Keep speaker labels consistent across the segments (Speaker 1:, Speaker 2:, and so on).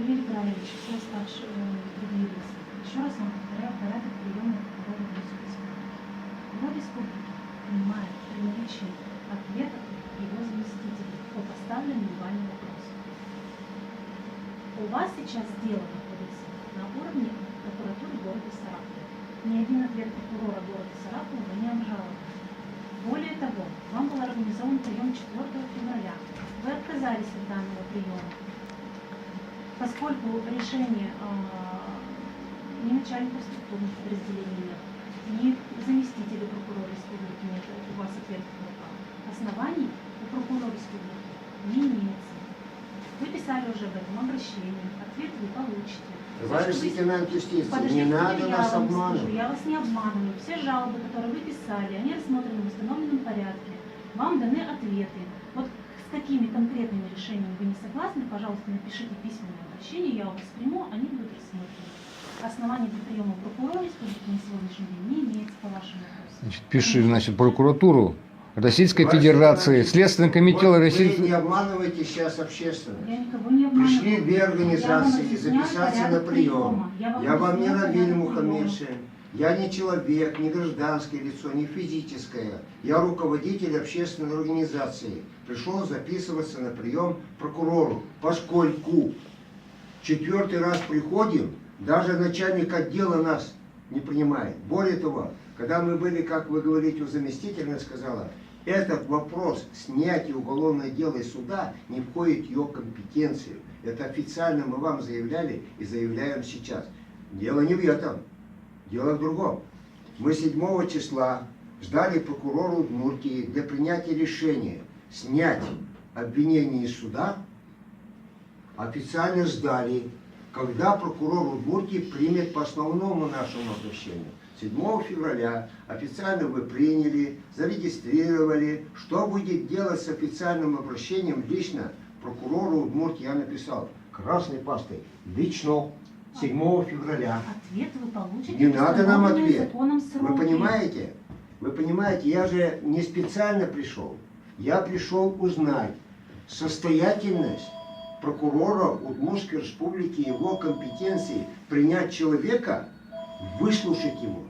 Speaker 1: Юрий Граевич, все старшие другие лица. Еще раз вам повторяю порядок приема прокурора в Республике. Его республики принимает при наличии ответов его заместителей по поставленным вами вопросам. У вас сейчас дело находится на уровне прокуратуры города Саратова. Ни один ответ прокурора города Саратова вы не обжаловали. Более того, вам был организован прием 4 февраля. Вы отказались от данного приема, поскольку решение ни начальников структурных подразделений нет, ни заместителя прокурора республики нет, у вас ответов в руках. Оснований у прокурора республики не имеется. Вы писали уже об этом обращении, ответ вы получите.
Speaker 2: Товарищ лейтенант юстиции, не надо нас обманывать.
Speaker 1: Я вас не обманываю. Все жалобы, которые вы писали, они рассмотрены в установленном порядке. Вам даны ответы. Вот с какими конкретными решениями вы не согласны, пожалуйста, напишите письменное обращение, я вас приму, они будут рассмотрены. Оснований для приема прокурора республики на сегодняшний день не имеется по вашему вопросу.
Speaker 3: Значит, пиши, значит, прокуратуру Российской Федерации, Следственный комитет
Speaker 2: вот
Speaker 3: Российской...
Speaker 2: Вы не обманываете сейчас общественность.
Speaker 1: Я никого не обманываю.
Speaker 2: Пришли две организации записаться на прием. Я вам не Равиль Мухаммедшин. Я не человек, не гражданское лицо, не физическое. Я руководитель общественной организации. Пришел записываться на прием прокурору. Поскольку 4-й раз приходим, даже начальник отдела нас не принимает. Более того, когда мы были, как вы говорите, у заместителя, она сказала, этот вопрос снятия уголовного дела из суда не входит в ее компетенцию. Это официально мы вам заявляли и заявляем сейчас. Дело не в этом. Дело в другом. Мы 7 числа ждали прокурора Удмуртии для принятия решения снять обвинение из суда. Официально ждали, когда прокурор Удмуртии примет по основному нашему обращению. 7 февраля официально вы приняли, зарегистрировали. Что будет делать с официальным обращением лично прокурору Удмуртии? Я написал красной пастой. Лично 7 февраля.
Speaker 1: Ответ вы получите.
Speaker 2: Не надо нам ответ.
Speaker 1: Вы
Speaker 2: понимаете? Вы понимаете, я же не специально пришел. Я пришел узнать состоятельность прокурора Удмуртской республики, его компетенции принять человека, выслушать его.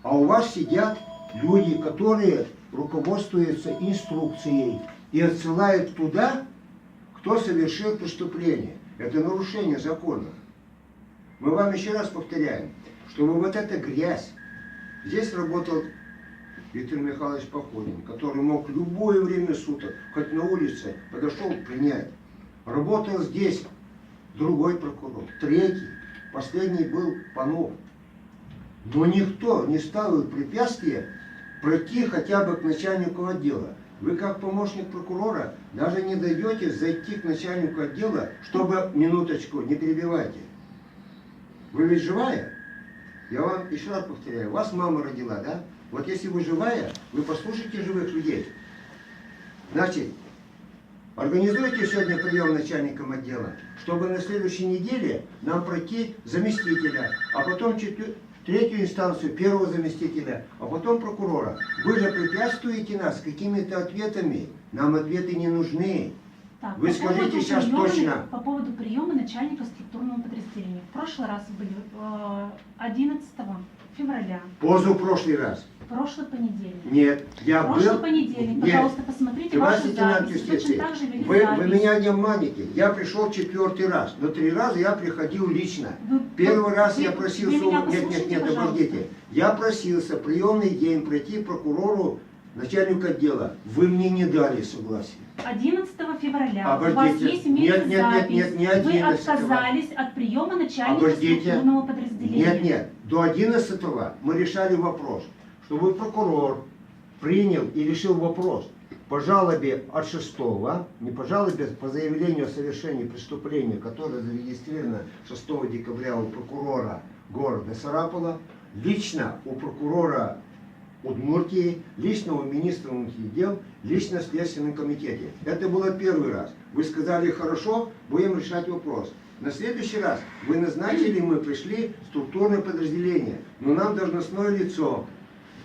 Speaker 2: А у вас сидят люди, которые руководствуются инструкцией и отсылают туда, кто совершил преступление. Это нарушение закона. Мы вам еще раз повторяем, чтобы вот эта грязь. Здесь работал Виктор Михайлович Походин, который мог любое время суток, хоть на улице, подошел принять. Работал здесь другой прокурор, 3-й, последний был Панов. Но никто не ставил препятствия пройти хотя бы к начальнику отдела. Вы как помощник прокурора даже не даете зайти к начальнику отдела, чтобы, минуточку, не перебивайте. Вы ведь живая? Я вам еще раз повторяю, вас мама родила, да? Вот если вы живая, вы послушайте живых людей. Значит, организуйте сегодня прием начальником отдела, чтобы на следующей неделе нам пройти заместителя, а потом 3-ю инстанцию, 1-го заместителя, а потом прокурора. Вы же препятствуете нас какими-то ответами. Нам ответы не нужны.
Speaker 1: Так,
Speaker 2: вы скажите сейчас точно.
Speaker 1: По поводу приема начальника структурного подразделения. В прошлый раз были 11 февраля.
Speaker 2: Позапрошлый раз.
Speaker 1: Прошлый понедельник.
Speaker 2: Нет, я был...
Speaker 1: Прошлый понедельник.
Speaker 2: Нет.
Speaker 1: Пожалуйста, посмотрите ваши записи. Точно так же вели
Speaker 2: вы
Speaker 1: записи.
Speaker 2: меня не обманете. Я пришел 4-й раз. Но 3 раза я приходил лично. Первый раз я просился... Нет, обождите. Я просился приемный день пройти прокурору, начальнику отдела. Вы мне не дали согласия.
Speaker 1: 11 февраля.
Speaker 2: Обождите.
Speaker 1: У вас есть запись.
Speaker 2: Не 11.
Speaker 1: Вы отказались от приема начальника структурного подразделения.
Speaker 2: Нет. До 11-го мы решали вопрос, чтобы прокурор принял и решил вопрос по жалобе от 6-го, не по жалобе, по заявлению о совершении преступления, которое зарегистрировано 6 декабря у прокурора города Сарапула, лично у прокурора Удмуртии, лично у министра внутренних дел, лично в Следственном комитете. Это было 1-й раз. Вы сказали, хорошо, будем решать вопрос. На следующий раз вы назначили, мы пришли в структурное подразделение, но нам должностное лицо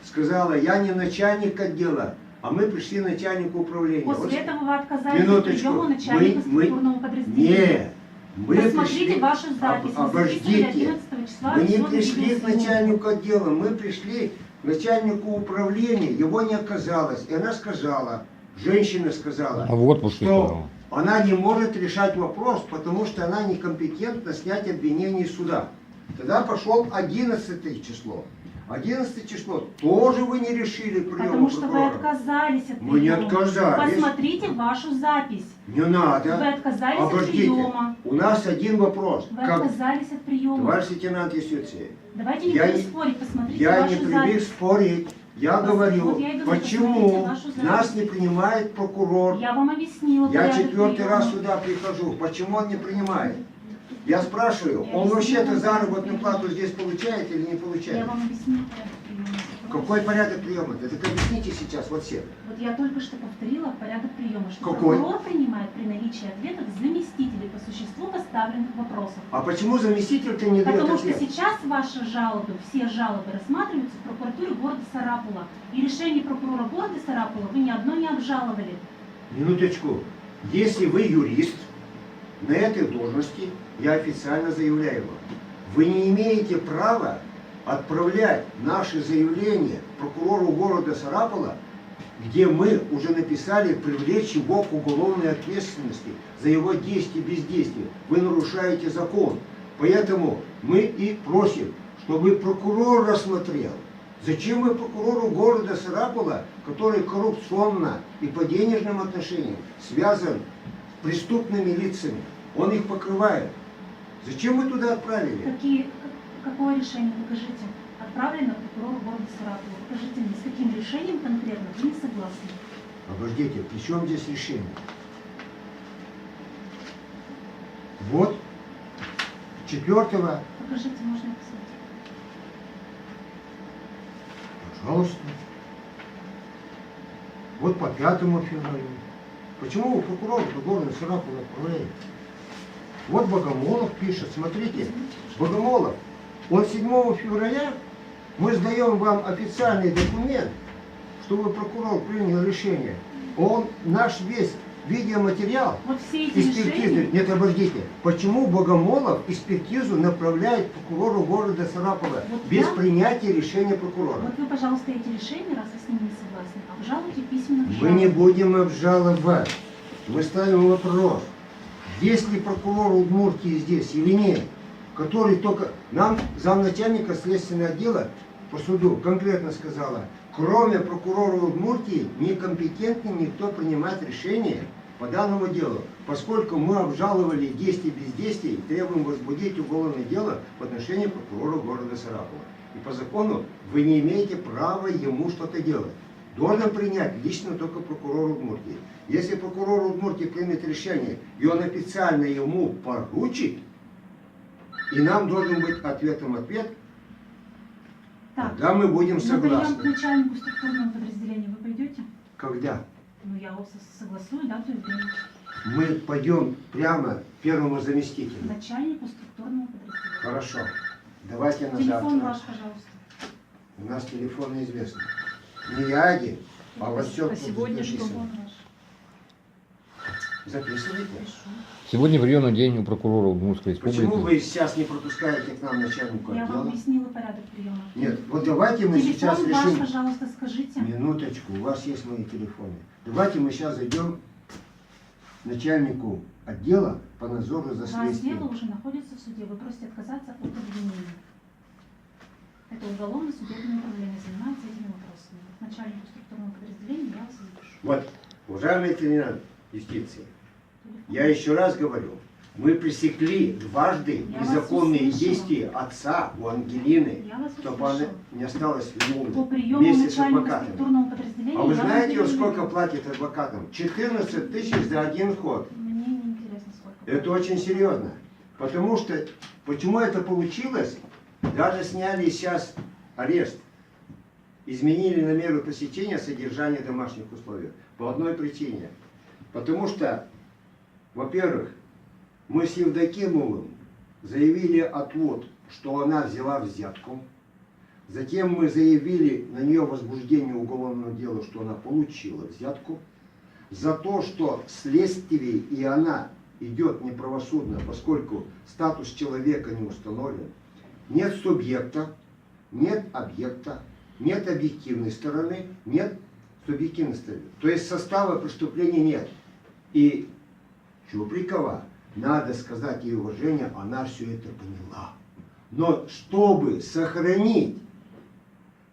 Speaker 2: сказала, я не начальник отдела, а мы пришли начальнику управления.
Speaker 1: После этого вы отказались от приема начальника структурного подразделения.
Speaker 2: Нет, Мы
Speaker 1: Посмотрите
Speaker 2: пришли-
Speaker 1: вашу запись. Вы
Speaker 2: Обождите.
Speaker 1: записывали 11 числа
Speaker 2: Мы не
Speaker 1: всё на
Speaker 2: пришли к
Speaker 1: видеосъемку.
Speaker 2: начальнику отдела, мы пришли к начальнику управления, его не оказалось. И она сказала, женщина сказала,
Speaker 3: А в отпуске
Speaker 2: что
Speaker 3: сказал.
Speaker 2: она не может решать вопрос, потому что она некомпетентна снять обвинение из суда. Тогда пошел 11 число. 11 число тоже вы не решили прием
Speaker 1: Потому что вы
Speaker 2: прокурора.
Speaker 1: отказались от приема.
Speaker 2: Мы не отказались.
Speaker 1: Посмотрите вашу запись.
Speaker 2: Не надо.
Speaker 1: Вы отказались от
Speaker 2: Обождите.
Speaker 1: приема.
Speaker 2: У нас один вопрос.
Speaker 1: Вы отказались от приема.
Speaker 2: Товарищ лейтенант юстиции,
Speaker 1: Давайте не
Speaker 2: Я
Speaker 1: будем
Speaker 2: не-
Speaker 1: спорить, посмотрите
Speaker 2: я
Speaker 1: вашу
Speaker 2: не привык
Speaker 1: запись.
Speaker 2: спорить. Я
Speaker 1: Вот
Speaker 2: говорю,
Speaker 1: я и говорю,
Speaker 2: почему
Speaker 1: посмотрите вашу запись.
Speaker 2: нас не принимает прокурор.
Speaker 1: Я вам объяснила.
Speaker 2: Я
Speaker 1: порядок
Speaker 2: 4-й
Speaker 1: приема.
Speaker 2: раз сюда прихожу. Почему он не принимает? Я спрашиваю,
Speaker 1: Я
Speaker 2: он
Speaker 1: объяснила
Speaker 2: вообще-то
Speaker 1: вам
Speaker 2: заработную
Speaker 1: порядок
Speaker 2: плату здесь получает или не
Speaker 1: Я
Speaker 2: получает?
Speaker 1: вам объяснила порядок приема.
Speaker 2: Какой порядок приема? Это так объясните сейчас вот всем.
Speaker 1: Вот я только что повторила порядок приема, что
Speaker 2: Какой?
Speaker 1: прокурор принимает при наличии ответов заместителей по существу поставленных вопросов.
Speaker 2: А почему заместитель-то не дает
Speaker 1: Потому что
Speaker 2: ответ?
Speaker 1: сейчас ваши жалобы, все жалобы рассматриваются в прокуратуре города Сарапула. И решение прокурора города Сарапула вы ни одно не обжаловали.
Speaker 2: Минуточку. Если вы юрист на этой должности, я официально заявляю вам, вы не имеете права отправлять наши заявления прокурору города Сарапула, где мы уже написали привлечь его к уголовной ответственности за его действия и бездействие. Вы нарушаете закон. Поэтому мы и просим, чтобы прокурор рассмотрел. Зачем вы прокурору города Сарапула, который коррупционно и по денежным отношениям связан с преступными лицами, он их покрывает. Зачем вы туда отправили?
Speaker 1: Какое решение, покажите, отправлено прокурору города Сарапула. Покажите мне, с каким решением конкретно вы не согласны.
Speaker 2: Обождите, при чем здесь решение? Вот 4-го,
Speaker 1: Покажите, можно посмотреть.
Speaker 2: пожалуйста. Вот по 5 февралю. Почему вы прокурора города Сарапула отправляете? Вот Богомолов пишет, смотрите, Богомолов, он 7 февраля, мы сдаем вам официальный документ, чтобы прокурор принял решение. Он наш весь видеоматериал,
Speaker 1: Вот все эти
Speaker 2: экспертизы.
Speaker 1: решения,
Speaker 2: Нет, обождите. Почему Богомолов экспертизу направляет прокурору города Сарапула
Speaker 1: Вот
Speaker 2: без
Speaker 1: я-
Speaker 2: принятия решения прокурора?
Speaker 1: вот вы, пожалуйста, эти решения, раз вы с ними не согласны, обжалуйте письменно в
Speaker 2: Мы не
Speaker 1: жалобу.
Speaker 2: будем обжаловать. Мы ставим вопрос, есть ли прокурор Удмуртии здесь или нет, который только... Нам замначальника следственного отдела по суду конкретно сказала, кроме прокурора Удмуртии некомпетентный никто принимает решение по данному делу, поскольку мы обжаловали действия и бездействия и требуем возбудить уголовное дело в отношении прокурора города Сарапула. И по закону вы не имеете права ему что-то делать. Должен принять лично только прокурор Удмуртии. Если прокурор Удмуртии примет решение, и он официально ему поручит, и нам должен быть ответом ответ,
Speaker 1: Так,
Speaker 2: тогда мы будем
Speaker 1: на прием к
Speaker 2: согласны.
Speaker 1: начальнику структурного подразделения вы пойдете?
Speaker 2: Когда?
Speaker 1: Ну, я вас согласую, да, то есть время.
Speaker 2: Мы пойдем прямо к первому заместителю.
Speaker 1: Начальнику структурного подразделения.
Speaker 2: Хорошо. Давайте на
Speaker 1: Телефон
Speaker 2: завтра.
Speaker 1: ваш, пожалуйста.
Speaker 2: У нас телефон неизвестный. Не я один, а вот все
Speaker 1: А сегодня что?
Speaker 2: написано.
Speaker 1: Телефон ваш.
Speaker 2: Записывайте.
Speaker 1: Пишу.
Speaker 3: Сегодня приемный день у прокурора Удмуртской
Speaker 2: Почему
Speaker 3: республики.
Speaker 2: вы сейчас не пропускаете к нам начальнику
Speaker 1: Я вам
Speaker 2: отдела?
Speaker 1: объяснила порядок приема.
Speaker 2: Нет, вот давайте мы сейчас
Speaker 1: Телефон ваш,
Speaker 2: решим.
Speaker 1: пожалуйста, скажите.
Speaker 2: Минуточку, у вас есть мои телефоны. Давайте мы сейчас зайдем к начальнику отдела по надзору за
Speaker 1: Ваше дело
Speaker 2: следствием.
Speaker 1: уже находится в суде. Вы просите отказаться от обвинения. Это уголовно-судебное управление занимается этими вопросами. К начальнику структурного подразделения я вас запишу.
Speaker 2: Вот, уважаемый лейтенант юстиции, я еще раз говорю, мы пресекли дважды
Speaker 1: Я вас
Speaker 2: незаконные
Speaker 1: услышала.
Speaker 2: действия отца у Ангелины,
Speaker 1: Я вас
Speaker 2: чтобы она
Speaker 1: услышала.
Speaker 2: не осталась
Speaker 1: По
Speaker 2: виновной
Speaker 1: приему
Speaker 2: вместе с
Speaker 1: начальника
Speaker 2: адвокатами.
Speaker 1: структурного подразделения
Speaker 2: А вы
Speaker 1: я вам
Speaker 2: знаете,
Speaker 1: говорю.
Speaker 2: сколько платит адвокатам? 14 тысяч за один ход.
Speaker 1: Мне не интересно, сколько.
Speaker 2: Это очень серьезно. Потому что, почему это получилось? Даже сняли сейчас арест. Изменили на меру пресечения содержания домашних условий. По одной причине. Потому что, во-первых, мы с Евдокимовым заявили отвод, что она взяла взятку. Затем мы заявили на нее возбуждение уголовного дела, что она получила взятку. За то, что следствие и она идет неправосудно, поскольку статус человека не установлен, нет субъекта, нет объекта, нет объективной стороны, нет субъективной стороны. То есть состава преступления нет. И Чуприкова, надо сказать ей уважение, она все это поняла. Но чтобы сохранить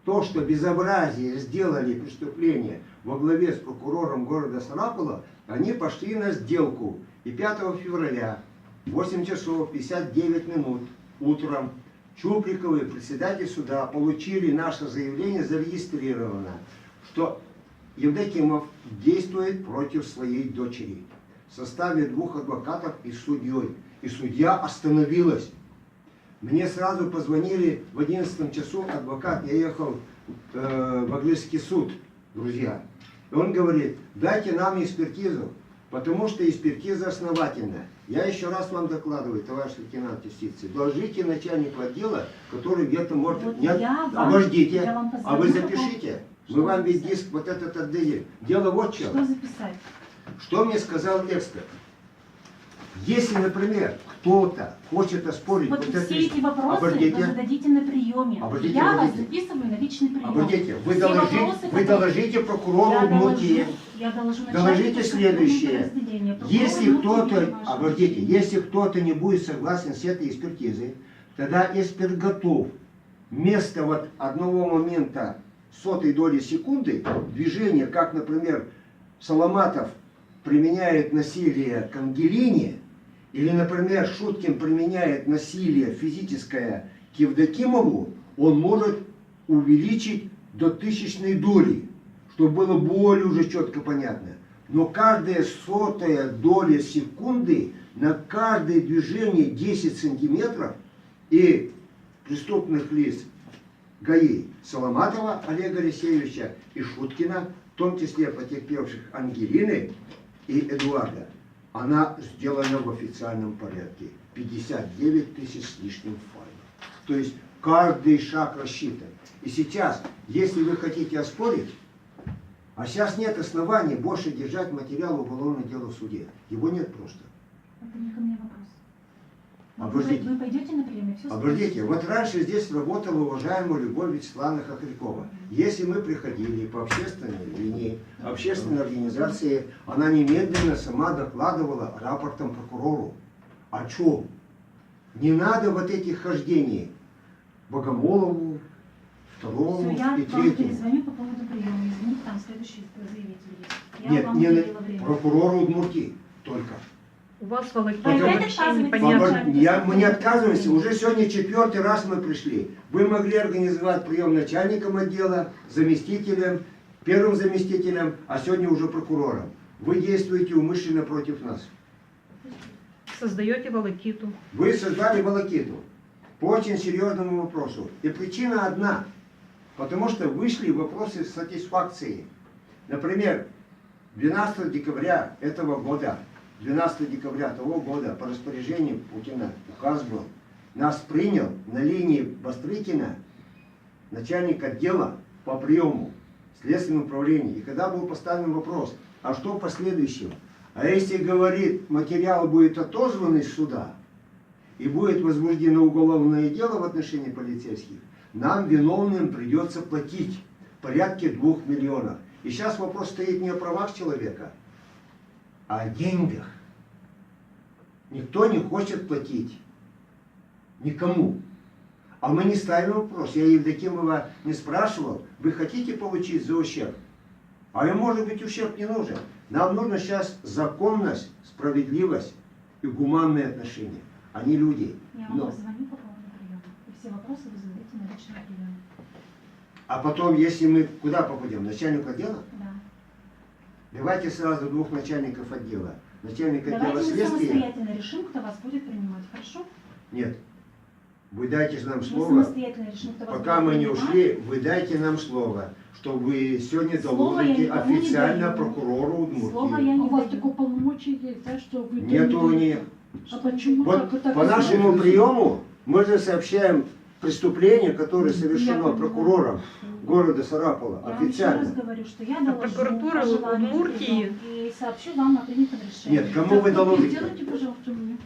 Speaker 2: то, что безобразие сделали преступление во главе с прокурором города Сарапула, они пошли на сделку. И 5 февраля, 8 часов 59 минут утром, Чуприковы, председатель суда, получили наше заявление, зарегистрировано, что Евдокимов действует против своей дочери в составе 2 адвокатов и судьей. И судья остановилась. Мне сразу позвонили в 11 часу адвокат, я ехал в Аглырский суд, друзья. И он говорит, дайте нам экспертизу, потому что экспертиза основательная. Я еще раз вам докладываю, товарищ лейтенант юстиции, доложите начальнику отдела, который где-то может...
Speaker 1: Вот
Speaker 2: Нет, обождите,
Speaker 1: я вам
Speaker 2: а вы
Speaker 1: позвоню,
Speaker 2: запишите.
Speaker 1: что
Speaker 2: Мы вам весь
Speaker 1: записать?
Speaker 2: диск вот этот отдадим. Дело вот в чем.
Speaker 1: Что записать?
Speaker 2: Что мне сказал эксперт? Если, например, кто-то хочет оспорить
Speaker 1: Вот
Speaker 2: вот
Speaker 1: все эти вопросы
Speaker 2: обождите,
Speaker 1: вы зададите на приеме.
Speaker 2: Обождите,
Speaker 1: Я вас
Speaker 2: обождите.
Speaker 1: записываю на личный прием.
Speaker 2: обождите, вы
Speaker 1: Все
Speaker 2: доложите,
Speaker 1: вопросы,
Speaker 2: вы
Speaker 1: которые-
Speaker 2: доложите прокурору
Speaker 1: Я
Speaker 2: внутри.
Speaker 1: доложу
Speaker 2: Доложите
Speaker 1: начальнику
Speaker 2: следующее.
Speaker 1: подразделения. Прокурор
Speaker 2: Если
Speaker 1: внутри
Speaker 2: кто-то,
Speaker 1: ваше
Speaker 2: обождите,
Speaker 1: решение.
Speaker 2: если кто-то не будет согласен с этой экспертизой, тогда эксперт готов вместо вот одного момента сотой доли секунды движения, как, например, Соломатов применяет насилие к Ангелине, или, например, Шуткин применяет насилие физическое к Евдокимову, он может увеличить до 1000 доли, чтобы было более уже четко понятно. Но каждая сотая доля секунды на каждое движение 10 сантиметров и преступных лиц ГАИ Соломатова Олега Алексеевича и Шуткина, в том числе потерпевших Ангелины и Эдуарда, она сделана в официальном порядке. 59 тысяч с лишним файлов. То есть каждый шаг рассчитан. И сейчас, если вы хотите оспорить, а сейчас нет оснований больше держать материал уголовного дела в суде. Его нет просто.
Speaker 1: Это не ко мне вопрос.
Speaker 2: Обождите.
Speaker 1: Вы пойдете на прием и все
Speaker 2: Обождите,
Speaker 1: спросите?
Speaker 2: вот раньше здесь работала уважаемая Любовь Вячеславовна Хохрякова. Если мы приходили по общественной линии, общественной организации, она немедленно сама докладывала рапортом прокурору. О чем? Не надо вот этих хождений Богомолову, второму
Speaker 1: Все, я
Speaker 2: и
Speaker 1: вам
Speaker 2: третьему.
Speaker 1: перезвоню по поводу приема. Извините, там следующий заявитель есть. Я
Speaker 2: Нет,
Speaker 1: вам
Speaker 2: не
Speaker 1: уделила время.
Speaker 2: прокурору Удмуртии только.
Speaker 4: У вас волокита
Speaker 1: Опять
Speaker 4: вообще
Speaker 1: отказываетесь?
Speaker 4: непонятно.
Speaker 2: Мы не отказываемся, уже сегодня 4-й раз мы пришли. Вы могли организовать прием начальником отдела, заместителем, первым заместителем, а сегодня уже прокурором. Вы действуете умышленно против нас.
Speaker 4: Создаете волокиту.
Speaker 2: Вы создали волокиту по очень серьезному вопросу. И причина одна. Потому что вышли вопросы сатисфакции. Например, 12 декабря этого года, 12 декабря того года по распоряжению Путина указ был. Нас принял на линии Бастрыкина начальник отдела по приему следственного управления. И когда был поставлен вопрос, а что в последующем? А если, говорит, материал будет отозван из суда и будет возбуждено уголовное дело в отношении полицейских, нам, виновным, придется платить в порядке 2 миллионов. И сейчас вопрос стоит не о правах человека, а о деньгах. Никто не хочет платить. Никому. А мы не ставим вопрос. Я Евдокимова не спрашивал, вы хотите получить за ущерб? А им, может быть, ущерб не нужен. Нам нужно сейчас законность, справедливость и гуманные отношения. Они люди.
Speaker 1: Я вам
Speaker 2: Но-
Speaker 1: позвоню по поводу приема. И все вопросы вы задаете на личный прием.
Speaker 2: А потом, если мы куда попадем? Начальник отдела?
Speaker 1: Да.
Speaker 2: Давайте сразу 2 начальников отдела. Начальник отдела
Speaker 1: Давайте мы
Speaker 2: следствия.
Speaker 1: самостоятельно решим, кто вас будет принимать. Хорошо?
Speaker 2: Нет. Вы дайте нам
Speaker 1: Мы
Speaker 2: слово.
Speaker 1: самостоятельно решим, кто вас
Speaker 2: Пока
Speaker 1: будет
Speaker 2: мы не
Speaker 1: принимать.
Speaker 2: ушли, вы дайте нам слово, что вы сегодня
Speaker 1: Слово я
Speaker 2: доложите
Speaker 1: никому не
Speaker 2: официально
Speaker 1: даю.
Speaker 2: прокурору
Speaker 1: Слово
Speaker 2: Удмуртии.
Speaker 1: я
Speaker 5: А
Speaker 1: не
Speaker 5: у вас
Speaker 1: даю.
Speaker 5: такого полномочия есть, да, что вы...
Speaker 2: Нету
Speaker 5: не-
Speaker 2: ни...
Speaker 5: А почему
Speaker 2: Вот
Speaker 5: так вы так
Speaker 2: по нашему
Speaker 5: сделали?
Speaker 2: приему мы же сообщаем преступление, которое
Speaker 1: Я
Speaker 2: совершено
Speaker 1: поняла.
Speaker 2: прокурором города Сарапула,
Speaker 1: Я вам еще раз
Speaker 2: официально.
Speaker 1: говорю, что я
Speaker 4: А
Speaker 1: доложу
Speaker 4: прокуратура
Speaker 1: по желанию
Speaker 4: Удмуртии?
Speaker 1: и сообщу вам о принятом решении.
Speaker 2: Нет, кому вы доложите?
Speaker 5: Сделайте, пожалуйста, мне.